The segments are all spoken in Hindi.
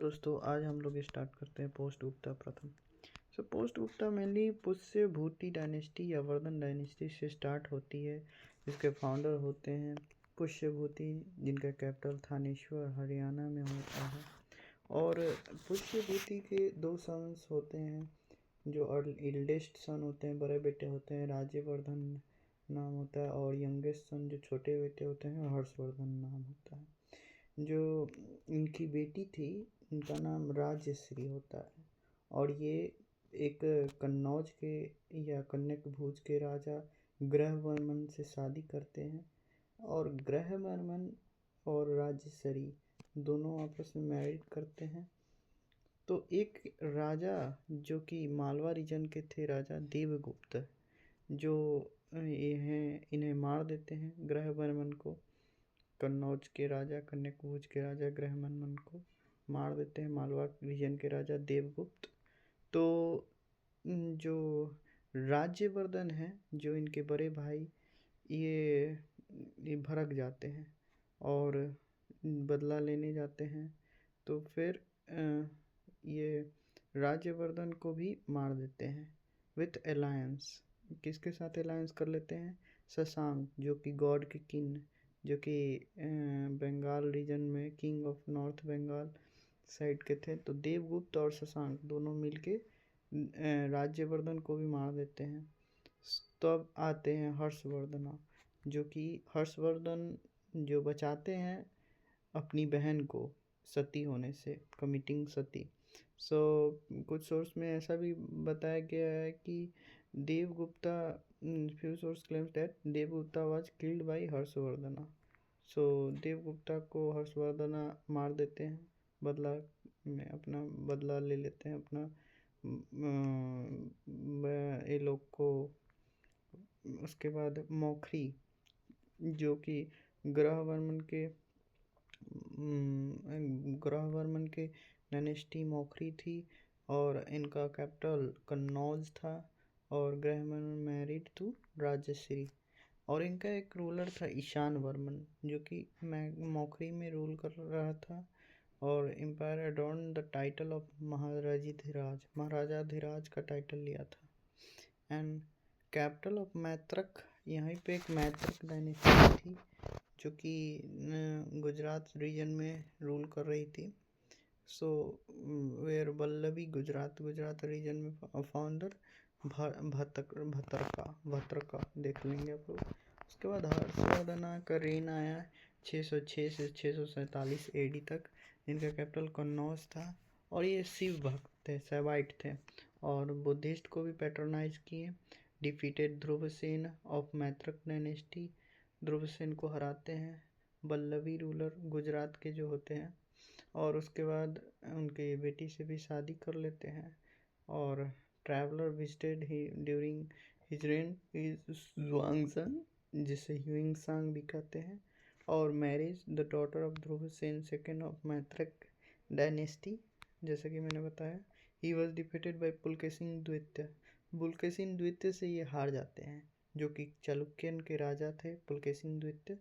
दोस्तों, आज हम लोग स्टार्ट करते हैं पोस्ट गुप्ता प्रथम। पोस्ट गुप्ता मेनली पुष्य भूति डायनेस्टी या वर्धन डायनेस्टी से स्टार्ट होती है। इसके फाउंडर होते हैं पुष्य भूति, जिनका कैपिटल थानेश्वर हरियाणा में होता है। और पुष्य भूति के दो सन्स होते हैं, जो एल्डेस्ट सन होते हैं, बड़े बेटे होते हैं, राज्यवर्धन नाम होता है। और यंगेस्ट सन जो छोटे बेटे होते हैं, हर्षवर्धन नाम होता है। जो इनकी बेटी थी, इनका नाम राजश्री होता है। और ये एक कन्नौज के या कन्यक भुज के राजा ग्रहवर्मन से शादी करते हैं। और ग्रहवर्मन और राजश्री दोनों आपस में मैरिज करते हैं। तो एक राजा जो कि मालवा रीजन के थे, राजा देवगुप्त, जो इन्हें मार देते हैं, ग्रहवर्मन को। कन्नौज के राजा, कन्याकुब्ज के राजा ग्रहवर्मन को मार देते हैं मालवा रीजन के राजा देवगुप्त। तो जो राज्यवर्धन है, जो इनके बड़े भाई, ये भड़क जाते हैं और बदला लेने जाते हैं। तो फिर ये राज्यवर्धन को भी मार देते हैं विथ अलायंस। किसके साथ अलायंस कर लेते हैं? शशांक, जो कि गॉड के किंग, जो कि बंगाल रीजन में king of north Bengal side के थे। तो देवगुप्त और शशांक दोनों मिलके राज्यवर्धन को भी मार देते हैं। तब आते हैं हर्षवर्धन, जो कि हर्षवर्धन जो बचाते हैं अपनी बहन को सती होने से, कमिटिंग सती। कुछ सोर्स में ऐसा भी बताया गया है कि देवगुप्ता, few source claims that देवगुप्ता was killed by Harshvardhan. देवगुप्ता को हर्षवर्धन मार देते हैं, बदला में अपना बदला ले लेते हैं अपना ये लोग को। उसके बाद मौखरी, जो कि ग्रहवर्मन के डायनेस्टी मौखरी थी, और इनका कैपिटल कन्नौज था। और ग्रहवर्मन मैरिड टू राजश्री। और इनका एक रूलर था ईशान वर्मन, जो कि मौखरी में रूल कर रहा था। और empire adorn the title of Maharajadhiraja का टाइटल लिया था। एंड कैपिटल ऑफ मैत्रक, यहाँ पे एक मैत्रक डायनेस्टी थी, जो कि गुजरात रीजन में रूल कर रही थी। वेयर वल्लभी गुजरात रीजन में फाउंडर भत्रका देख लेंगे आप लोग। उसके बाद हर्षवर्धन का रेन आया 606 से 647 एडी तक, जिनका कैपिटल कन्नौज था। और ये शिव भक्त थे, सेवाइट थे, और बुद्धिस्ट को भी पैट्रोनाइज किए। Defeated Dhruvasena of Maitraka dynasty, Dhruvasena को हराते हैं, वल्लभी रूलर गुजरात के जो होते हैं। और उसके बाद उनके बेटी से भी शादी कर लेते हैं। और ट्रैवलर विजिटेड ही ड्यूरिंग हिज रेन ज़ुआंगसन, जिसे ह्यूइंगसांग भी कहते हैं। और marriage the daughter of Dhruvasena second of Maitraka dynasty, जैसे कि मैंने बताया। He was defeated by Pulakeshin द्वितीय। पुलकेशिन द्वितीय से ये हार जाते हैं, जो कि चालुक्यन के राजा थे, पुलकेशिन द्वितीय।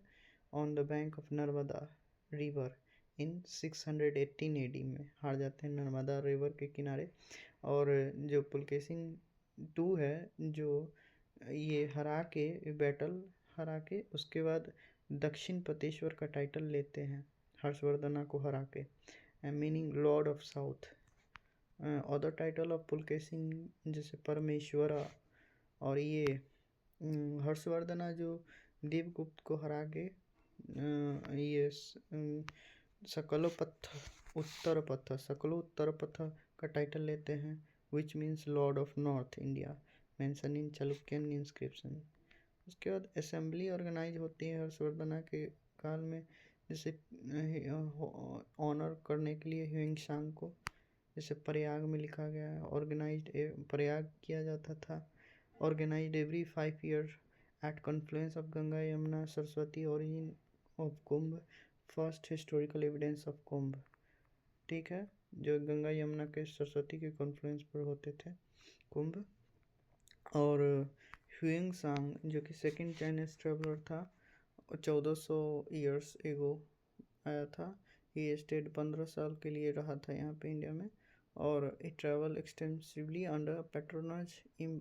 On the bank of Narmada river in 618 AD में हार जाते हैं, नर्मदा रिवर के किनारे। और जो पुलकेशिन 2 है, जो ये बैटल हरा के उसके बाद दक्षिण पतेश्वर का टाइटल लेते हैं, हर्षवर्धन को हरा के, meaning Lord of south. Other title of Pulakeshin जैसे परमेश्वरा। और ये हर्षवर्धन जो देवगुप्त को हरा के ये सकलो उत्तर पथ का टाइटल लेते हैं, which means Lord of north India, mention in Chalukyan inscription. उसके बाद असेंबली ऑर्गेनाइज होती है हर्षवर्धन के काल में, जैसे ऑनर करने के लिए ह्यूइंगसांग को, जैसे प्रयाग में लिखा गया है। ऑर्गेनाइज्ड प्रयाग किया जाता था, organized every 5 year at confluence of Ganga Yamuna Saraswati, origin of Kumbh, first historical evidence of Kumbh. ठीक है, जो गंगा यमुना के सरस्वती के कॉन्फ्लुएंस पर होते थे कुंभ। और ह्यूइंगसांग, जो कि सेकेंड चाइनीज ट्रेवलर था, 1400 ईयर्स एगो आया था। ही स्टेड 15 साल के लिए रहा था यहाँ पे इंडिया में, और he travel extensively under patronage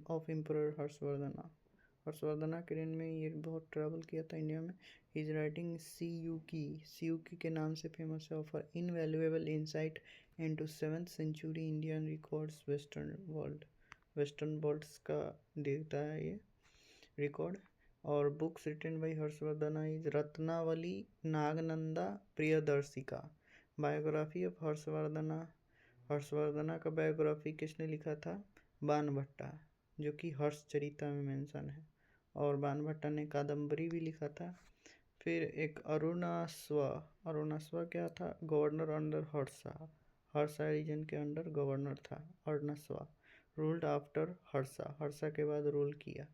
of emperor Harshavardhana. Harshavardhana के रेन में ये बहुत ट्रैवल किया था इंडिया में। हिज राइटिंग सीयूकी के नाम से फेमस है, offer invaluable insight into 7th century Indian records western worlds का देता है ये रिकॉर्ड। और books written by Harshavardhana is Ratnavali Nagananda Priyadarshika. Biography of Harshavardhana का बायोग्राफी किसने लिखा था? बाणभट्टा, जो कि हर्षचरिता में मेंशन है। और बाणभट्टा ने कादम्बरी भी लिखा था। फिर एक अरुणास्वा क्या था? गवर्नर अंडर हर्षा रीजन के अंडर गवर्नर था अरुणास्वा। रूल्ड आफ्टर हर्षा के बाद रूल किया,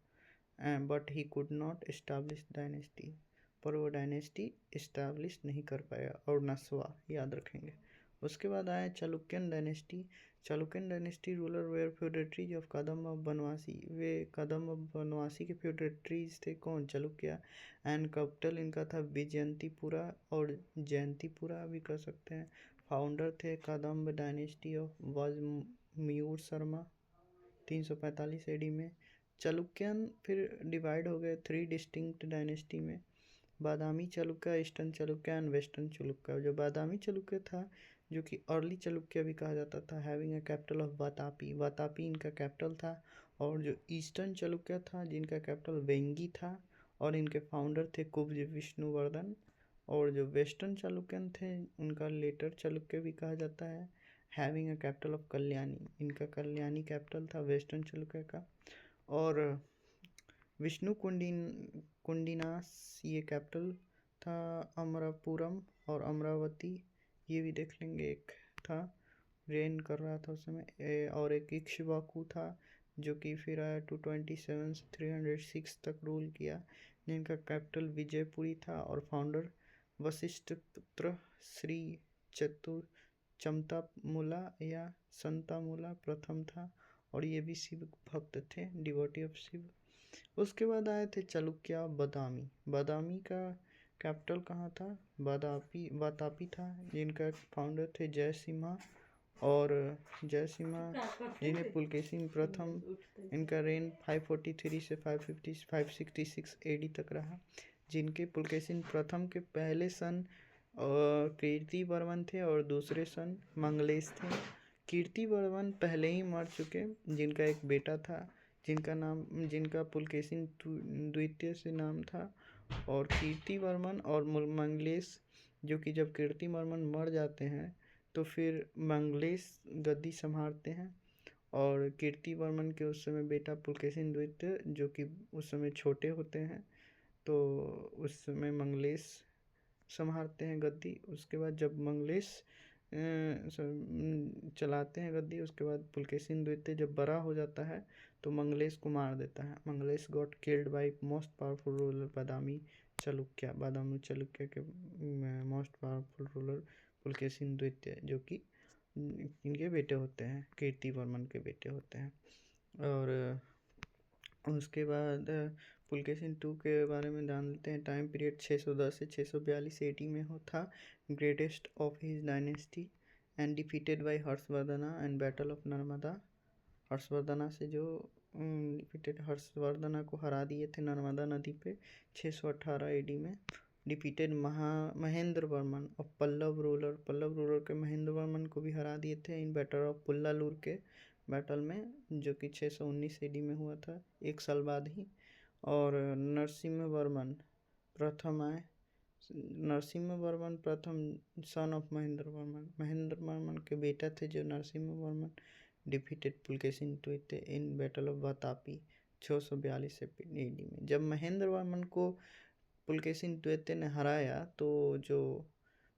but he could not establish dynasty, पर वो डायनेस्टी इस्टेब्लिश नहीं कर पाया अरुणास्वा, याद रखेंगे। उसके बाद आया Chalukyan dynasty ruler were feudatories of Kadamba of Banavasi. वे कदम ऑफ बनवासी के फ्यूडेटरीज थे। कौन? चालुक्य। एंड कैपिटल इनका था विजयंतीपुरा और जयंतीपुरा भी कह सकते हैं। फाउंडर थे Kadamba dynasty of was Mayur Sharma 345 AD में। चालुक्यन फिर डिवाइड हो गए 3 डिस्टिंक्ट डायनेस्टी में, Badami Chalukya, eastern Chalukya and western Chalukya. जो बादामी चालुक्य था, जो कि अर्ली चालुक्य भी कहा जाता था, having a capital of Vatapi इनका कैपिटल था। और जो ईस्टर्न चालुक्य था, जिनका कैपिटल वेंगी था, और इनके फाउंडर थे कुब्ज विष्णुवर्धन। और जो वेस्टर्न चालुक्यन थे, उनका लेटर चालुक्य भी कहा जाता है, having a capital of Kalyani. इनका कल्याणी कैपिटल था वेस्टर्न चालुक्य का। और विष्णु कुंडिनास ये कैपिटल था अमरापुरम और अमरावती, ये भी देख लेंगे। एक था रेन कर रहा था उस समय। और एक इक्ष्वाकु था, जो कि फिर आया 227 से 306 तक रूल किया, जिनका कैपिटल विजयपुरी था। और फाउंडर वशिष्ठ पुत्र श्री चमतामुला या संतामुला प्रथम था, और ये भी शिव भक्त थे, डिवोटी ऑफ शिव। उसके बाद आए थे चालुक्य बादामी का कैपिटल कहाँ था? वातापी था, जिनका फाउंडर थे जयसिम्हा। और जयसिम्हा जिन्हें पुलकेशिन प्रथम, इनका रेन 543 से 566 एडी तक रहा, जिनके पुलकेशिन प्रथम के पहले सन कीर्तिवर्मन थे और दूसरे सन मंगलेश थे। कीर्तिवर्मन पहले ही मर चुके, जिनका एक बेटा था, जिनका पुलकेशिन द्वितीय से नाम था। और कीर्तिवर्मन और मंगलेश, जो कि जब कीर्तिवर्मन मर जाते हैं तो फिर मंगलेश गद्दी संभालते हैं। और कीर्तिवर्मन के उस समय बेटा पुलकेशिन द्वितीय, जो कि उस समय छोटे होते हैं, तो उस समय मंगलेश संभालते हैं गद्दी। उसके बाद जब मंगलेश चलाते हैं गद्दी, उसके बाद पुलकेशिन द्वितीय जब बड़ा हो जाता है तो मंगलेश को मार देता है। Mangalesha got killed by most powerful ruler Badami Chalukya के मोस्ट पावरफुल रूलर पुलकेशिन द्वितीय, जो कि इनके बेटे होते हैं, कीर्तिवर्मन के बेटे होते हैं। और उसके बाद पुलकेशिन 2 के बारे में जान लेते हैं। टाइम पीरियड 610 से 642 एडी में हो था, greatest of his dynasty and defeated by Harshavardhana and battle of Narmada. Harshavardhana से जो हर्षवर्धना को हरा दिए थे नर्मदा नदी पे 618 एडी में। डिफीटेड महेंद्र वर्मन और पल्लव रूलर के महेंद्र वर्मन को भी हरा दिए थे इन बैटल ऑफ पुल्लालूर के बैटल में, जो कि 619 एडी में हुआ था, एक साल बाद ही। और नरसिम्हा वर्मन प्रथम सन ऑफ महेंद्र वर्मन के बेटा थे जो नरसिम्हा वर्मन, डिफीटेड पुलकेशिन द्वितीय in battle of Vatapi 642 AD में। जब महेंद्र वर्मन को पुलकेशिन द्वितीय ने हराया, तो जो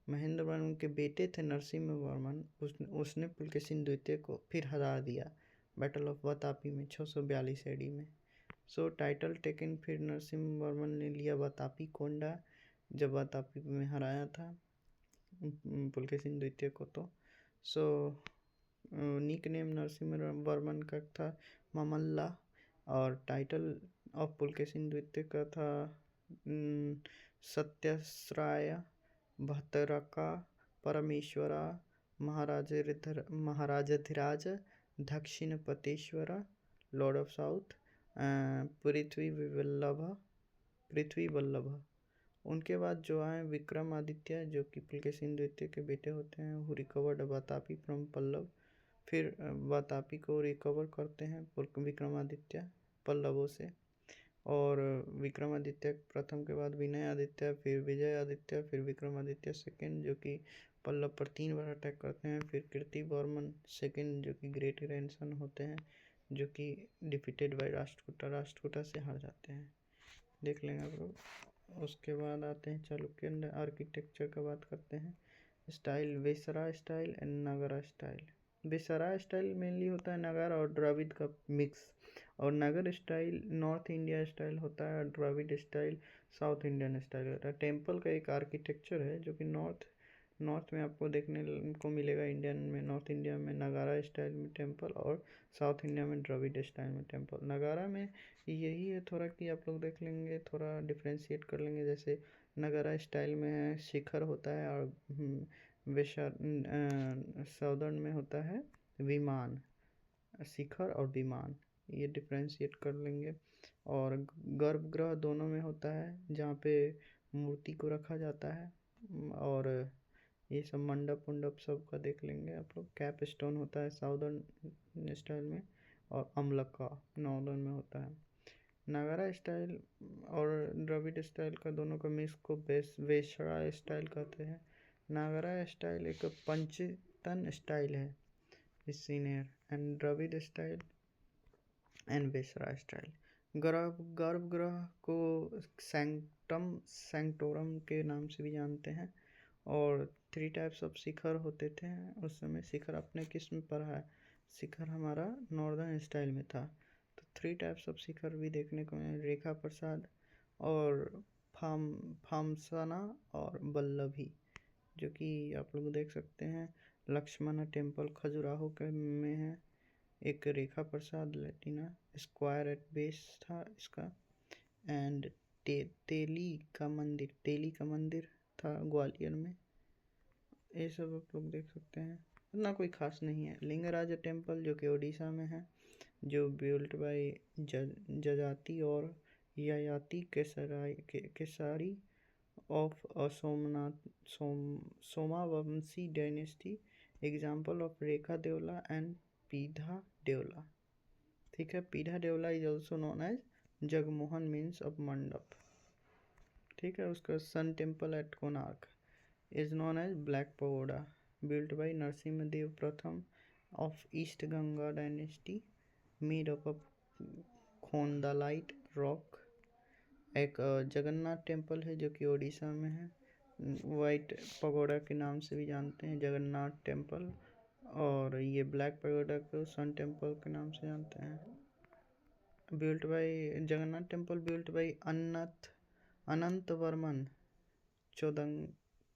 महेंद्र वर्मन के बेटे थे नरसिम्हा वर्मन, उसने पुलकेशिन द्वितीय को फिर हरा दिया बैटल ऑफ वातापी में 642 एडी में। सो टाइटल टेकन, फिर नरसिम्हा वर्मन ने लिया वातापी कोंडा, जब वातापी में हराया था पुलकेशिन द्वितीय को। तो सो निक नेम नरसिम्हा वर्मन का था ममल्ला, और टाइटल ऑफ पुलकेशिन द्वितीय का था सत्यश्राय भतरका परमेश्वरा महाराजाधिराज दक्षिणपतेश्वरा लॉर्ड ऑफ साउथ पृथ्वी वल्लभ। उनके बाद जो आए विक्रमादित्य, जो कि पुलकेशिन द्वितीय के बेटे होते हैं, who recovered Vatapi from Pallava. फिर वातापी को रिकवर करते हैं विक्रमादित्य पल्लवों से। और विक्रमादित्य प्रथम के बाद विनय आदित्य, फिर विजय आदित्य, फिर विक्रमादित्य सेकेंड, जो कि पल्लव पर 3 बार अटैक करते हैं। फिर कीर्तिवर्मन सेकेंड, जो कि ग्रेट ग्रैंडसन होते हैं, जो कि डिफीटेड बाय राष्ट्रकूटा से हार जाते हैं। देख लेंगे आप लोग। उसके बाद आते हैं चालुक्यन आर्किटेक्चर का बात करते हैं। Style Vesara style and Nagara style. Vesara style mainly होता है नगर और द्रविड़ का मिक्स, और Nagar style north India style होता है, और Dravida style south Indian style होता है। टेम्पल का एक आर्किटेक्चर है जो कि नॉर्थ में आपको देखने को मिलेगा, नॉर्थ इंडिया में नगारा स्टाइल में टेम्पल, और साउथ इंडिया में द्रविड़ स्टाइल में टेम्पल। नगारा में यही है थोड़ा कि आप लोग देख लेंगे, थोड़ा डिफ्रेंशिएट कर लेंगे। जैसे नगारा स्टाइल में शिखर होता है, और साउदर्न में होता है विमान, शिखर और विमान, ये डिफ्रेंशिएट कर लेंगे। और गर्भगृह दोनों में होता है, जहाँ पे मूर्ति को रखा जाता है, और ये सब मंडप उंडप सब का देख लेंगे आप लोग। कैप स्टोन होता है साउदर्न स्टाइल में, और अम्लका नॉर्दर्न में होता है। नगारा स्टाइल और द्रविड़ स्टाइल का दोनों का मिक्स को वेसरा स्टाइल कहते हैं। नगारा स्टाइल एक पंचतन स्टाइल है, senior, and Dravida style and Vesara style. Garbhagriha को सैंक्टोरम के नाम से भी जानते हैं। और 3 टाइप्स ऑफ शिखर होते थे उस समय। शिखर अपने किस्म पर है, शिखर हमारा नॉर्दर्न स्टाइल में था। तो 3 टाइप्स ऑफ शिखर भी देखने को मिले, रेखा प्रसाद और फामसाना और वल्लभी, जो कि आप लोग देख सकते हैं। लक्ष्मणा टेम्पल खजुराहो के में है। एक रेखा प्रसाद लेटिना स्क्वायर एट बेस था इसका। एंड तेली का मंदिर था ग्वालियर में। ये सब आप लोग देख सकते हैं, इतना कोई खास नहीं है। लिंगराज टेम्पल जो कि उड़ीसा में है, जो बिल्ट बाय जजाति और Yayati Kesari of Somavamshi dynasty, example of Rekha Deula and Pidha Deula. ठीक है, Pidha Deula is also known as Jagamohana means of mandapa. ठीक है, उसका sun temple at Konark is known as Black Pagoda, built by Narasimhadev Pratham of East Ganga dynasty, made up of khondalite rock. एक जगन्नाथ टेम्पल है जो कि ओडिशा में है, वाइट पगोडा के नाम से भी जानते हैं जगन्नाथ टेम्पल। और ये ब्लैक पगोडा को सन टेम्पल के नाम से जानते हैं। Built by Jagannath temple built by Anantavarman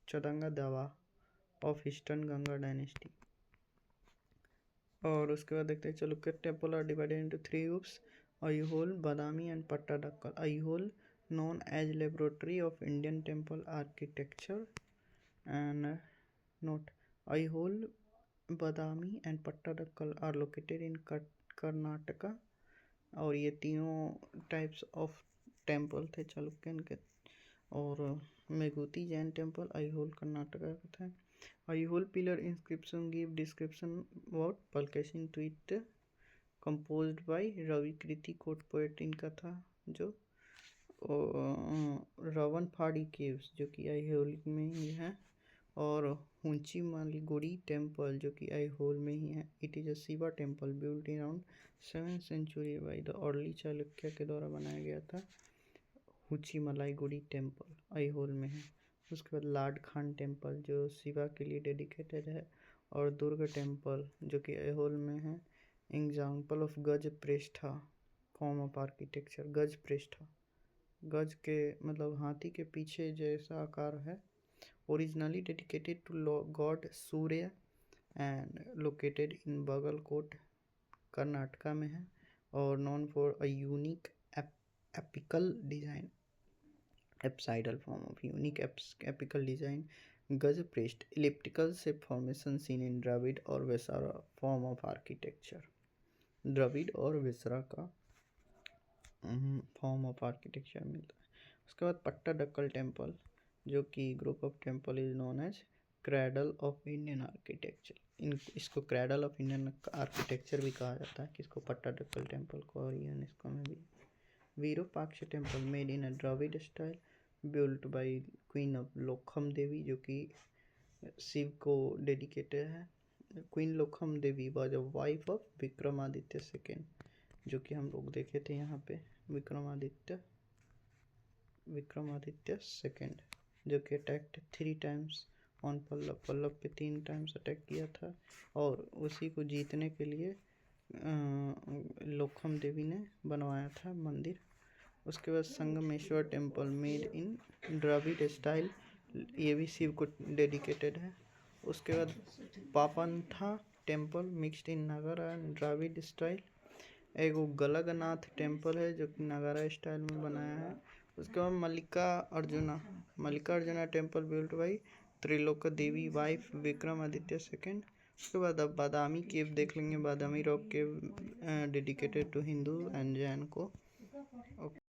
Chodaganga Deva of eastern Ganga dynasty. और उसके बाद देखते हैं Chalukya temple are divided into 3 groups, Aihole, Badami and Pattadakal. Aihole known as laboratory of Indian temple architecture, and note Aihole, Badami and Pattadakkal are located in Karnataka। और ये तीनों टाइप्स ऑफ टेम्पल थे चालुक्यन के। और मेघूती जैन टेम्पल अयहोल कर्नाटका का था। Aihole pillar inscription give description about Pulakeshin द्वितीय, composed by Ravikirti court poet इनका था, जो रवनफाड़ी केव्स जो कि अयहोल में ही है। और हुंची मालीगुड़ी टेम्पल जो कि अयहोल में ही है। It is a Shiva temple built in around 7th century by the early Chalukya के द्वारा बनाया गया था। हुची मलाईगुड़ी टेम्पल अयहोल में है। उसके बाद लाड खान टेम्पल जो शिवा के लिए डेडिकेटेड है। और दुर्ग टेम्पल जो कि अयहोल में है। एग्जाम्पल ऑफ गज प्रेष्ठा फॉर्म ऑफ आर्किटेक्चर। गज प्रेष्ठा, गज के मतलब हाथी के पीछे जैसा आकार है। Originally dedicated to god Surya and located in Bagalkot Karnataka में है। और known for a unique apical design, apsidal form of unique apical design. गज precast elliptical shape formation seen in Dravid और Vesara form of architecture। Dravid और वेसरा का फॉर्म ऑफ आर्किटेक्चर मिलता है। उसके बाद पट्टाडक्कल टेम्पल, जो कि group of temple is known as cradle of Indian architecture. इसको क्रैडल ऑफ इंडियन आर्किटेक्चर भी कहा जाता है, किसको, पट्टाडक्कल टेम्पल को, और यूनेस्को में भी। Virupaksha temple made in a Dravida style built by queen of Lokama Devi, जो कि शिव को डेडिकेटेड है। Queen Lokama Devi was a wife of Vikramaditya second, जो कि हम लोग देखे थे यहाँ पे, विक्रमादित्य सेकेंड, जो कि attacked 3 times on Pallava. Pallava पे 3 टाइम्स अटैक किया था, और उसी को जीतने के लिए लोखम देवी ने बनवाया था मंदिर। उसके बाद Sangameshwara temple made in Dravida style, ये भी शिव को डेडिकेटेड है। उसके बाद Papanatha temple mixed in Nagara and Dravida style, एगो गलगनाथ टेम्पल है जो कि नागारा स्टाइल में बनाया है। उसके बाद Mallikarjuna temple built by Triloka Devi wife Vikramaditya second. उसके बाद अब बादामी केव देख लेंगे। Badami rock cave dedicated to Hindu and Jain को।